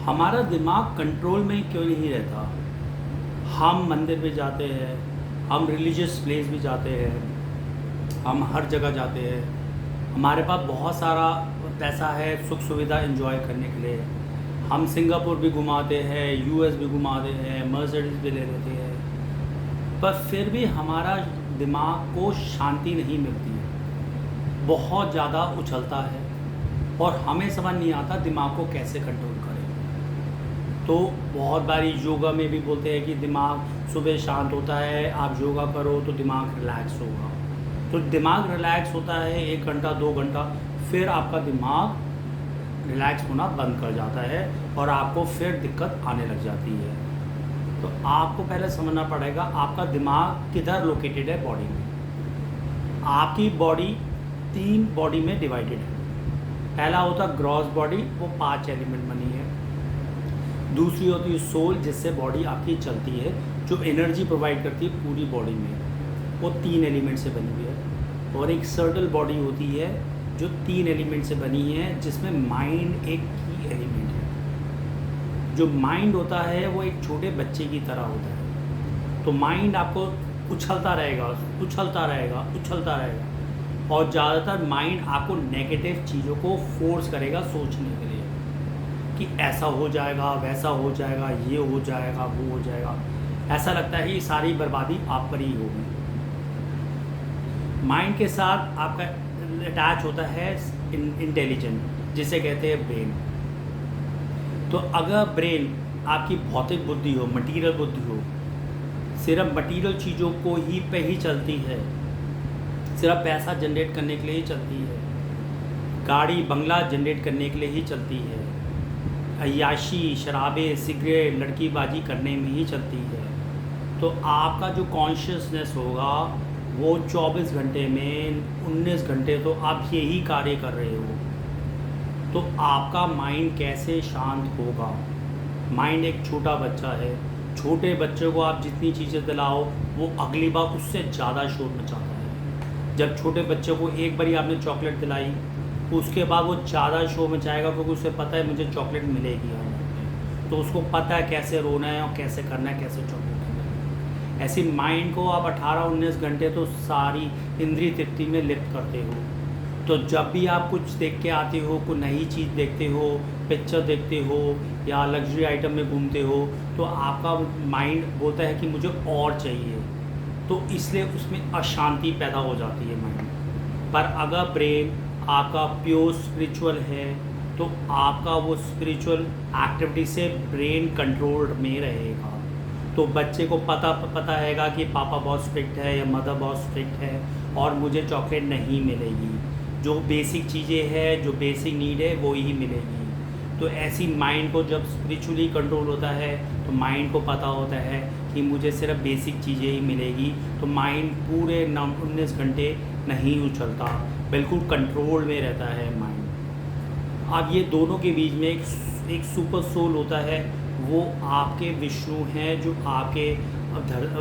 हमारा दिमाग कंट्रोल में क्यों नहीं रहता। हम मंदिर भी जाते हैं, हम रिलीजियस प्लेस भी जाते हैं, हम हर जगह जाते हैं, हमारे पास बहुत सारा पैसा है सुख सुविधा एंजॉय करने के लिए। हम सिंगापुर भी घुमाते हैं, यूएस भी घुमाते हैं, मर्सिडीज भी ले लेते हैं, पर फिर भी हमारा दिमाग को शांति नहीं मिलती है, बहुत ज़्यादा उछलता है और हमें समझ नहीं आता दिमाग को कैसे कंट्रोल करें। तो बहुत बारी योगा में भी बोलते हैं कि दिमाग सुबह शांत होता है, आप योगा करो तो दिमाग रिलैक्स होगा। तो दिमाग रिलैक्स होता है 1 घंटा 2 घंटा, फिर आपका दिमाग रिलैक्स होना बंद कर जाता है और आपको फिर दिक्कत आने लग जाती है। तो आपको पहले समझना पड़ेगा आपका दिमाग किधर लोकेटेड है बॉडी में। आपकी बॉडी 3 बॉडी में डिवाइडेड है। पहला होता है ग्रॉस बॉडी, वो 5 एलिमेंट बनी है। दूसरी होती है सोल, जिससे बॉडी आपकी चलती है, जो एनर्जी प्रोवाइड करती है पूरी बॉडी में, वो 3 एलिमेंट से बनी हुई है। और एक सर्टल बॉडी होती है जो 3 एलिमेंट से बनी है, जिसमें माइंड एक की एलिमेंट है। जो माइंड होता है वो एक छोटे बच्चे की तरह होता है। तो माइंड आपको उछलता रहेगा, उछलता रहेगा, उछलता रहेगा, और ज़्यादातर माइंड आपको नेगेटिव चीज़ों को फोर्स करेगा सोचने के लिए कि ऐसा हो जाएगा, वैसा हो जाएगा, ये हो जाएगा, वो हो जाएगा। ऐसा लगता है कि सारी बर्बादी आप पर ही होगी। माइंड के साथ आपका अटैच होता है इंटेलिजेंट, जिसे कहते हैं ब्रेन। तो अगर ब्रेन आपकी भौतिक बुद्धि हो, मटीरियल बुद्धि हो, सिर्फ मटीरियल चीज़ों को ही पे ही चलती है, सिर्फ पैसा जनरेट करने के लिए ही चलती है, गाड़ी बंगला जनरेट करने के लिए ही चलती है, अय्याशी शराबे सिगरेट लड़कीबाजी करने में ही चलती है, तो आपका जो कॉन्शियसनेस होगा वो 24 घंटे में 19 घंटे तो आप यही कार्य कर रहे हो। तो आपका माइंड कैसे शांत होगा। माइंड एक छोटा बच्चा है, छोटे बच्चे को आप जितनी चीज़ें दिलाओ वो अगली बार उससे ज़्यादा शोर मचाता है। जब छोटे बच्चे को एक बारी आपने चॉकलेट दिलाई, उसके बाद वो ज़्यादा शोर मचाएगा, क्योंकि उसे पता है मुझे चॉकलेट मिलेगी। तो उसको पता है कैसे रोना है और कैसे करना है, कैसे चॉकलेट करना है। ऐसी माइंड को आप 18-19 घंटे तो सारी इंद्रिय तृप्ति में लिप्त करते हो। तो जब भी आप कुछ देख के आते हो, कोई नई चीज़ देखते हो, पिक्चर देखते हो या लग्जरी आइटम में घूमते हो, तो आपका माइंड बोलता है कि मुझे और चाहिए, तो इसलिए उसमें अशांति पैदा हो जाती है माइंड। पर अगर ब्रेन आपका प्योर स्पिरिचुअल है तो आपका वो स्पिरिचुअल एक्टिविटी से ब्रेन कंट्रोल में रहेगा। तो बच्चे को पता रहेगा कि पापा बहुत स्ट्रिक्ट है या मदर बहुत स्ट्रिक्ट है और मुझे चॉकलेट नहीं मिलेगी। जो बेसिक चीज़ें हैं, जो बेसिक नीड है वो ही मिलेगी। तो ऐसी माइंड को जब स्पिरिचुअली कंट्रोल होता है तो माइंड को पता होता है कि मुझे सिर्फ बेसिक चीज़ें ही मिलेगी। तो माइंड पूरे 19 घंटे नहीं उछलता, बिल्कुल कंट्रोल में रहता है माइंड। अब ये दोनों के बीच में एक सुपर सोल होता है, वो आपके विष्णु हैं, जो आपके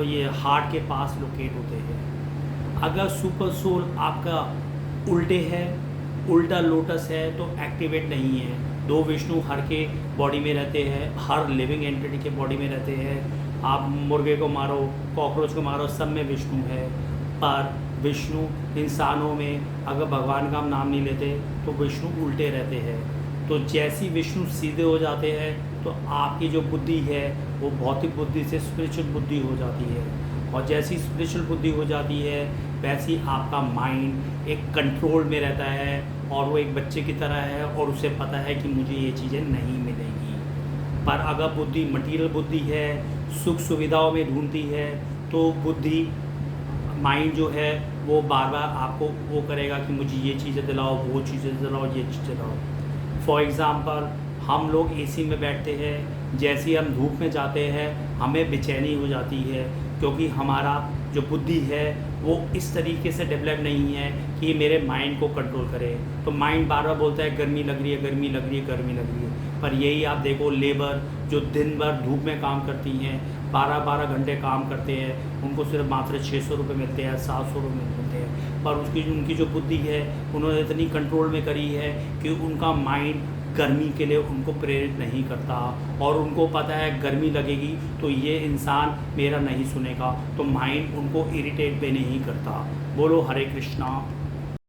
ये हार्ट के पास लोकेट होते हैं। अगर सुपर सोल आपका उल्टे है, उल्टा लोटस है, तो एक्टिवेट नहीं है। 2 विष्णु हर के बॉडी में रहते हैं, हर लिविंग एंटिटी के बॉडी में रहते हैं। आप मुर्गे को मारो, कॉकरोच को मारो, सब में विष्णु है। पर विष्णु इंसानों में अगर भगवान का हम नाम नहीं लेते तो विष्णु उल्टे रहते हैं। तो जैसी विष्णु सीधे हो जाते हैं तो आपकी जो बुद्धि है वो भौतिक बुद्धि से स्पिरिचुअल बुद्धि हो जाती है, और जैसी स्पिरिचुअल बुद्धि हो जाती है वैसी आपका माइंड एक कंट्रोल में रहता है, और वो एक बच्चे की तरह है और उसे पता है कि मुझे ये चीज़ें नहीं मिलेंगी। पर अगर बुद्धि मटीरियल बुद्धि है, सुख सुविधाओं में ढूंढती है, तो बुद्धि माइंड जो है वो बार बार आपको वो करेगा कि मुझे ये चीज़ें दिलाओ, वो चीज़ें दिलाओ, ये चीज़ें दिलाओ। फॉर एग्ज़ाम्पल हम लोग एसी में बैठते हैं, जैसे ही हम धूप में जाते हैं हमें बेचैनी हो जाती है, क्योंकि हमारा जो बुद्धि है वो इस तरीके से डेवलप नहीं है कि मेरे माइंड को कंट्रोल करे। तो माइंड बार बार बोलता है गर्मी लग रही है, गर्मी लग रही है, गर्मी लग रही है। पर यही आप देखो, लेबर जो दिन भर धूप में काम करती हैं, 12-12 घंटे काम करते हैं, उनको सिर्फ मात्र 600 रुपये मिलते हैं, 700 रुपये मिलते हैं। पर उनकी जो बुद्धि है उन्होंने इतनी कंट्रोल में करी है कि उनका माइंड गर्मी के लिए उनको प्रेरित नहीं करता, और उनको पता है गर्मी लगेगी तो ये इंसान मेरा नहीं सुनेगा, तो माइंड उनको इरिटेट भी नहीं करता। बोलो हरे कृष्णा।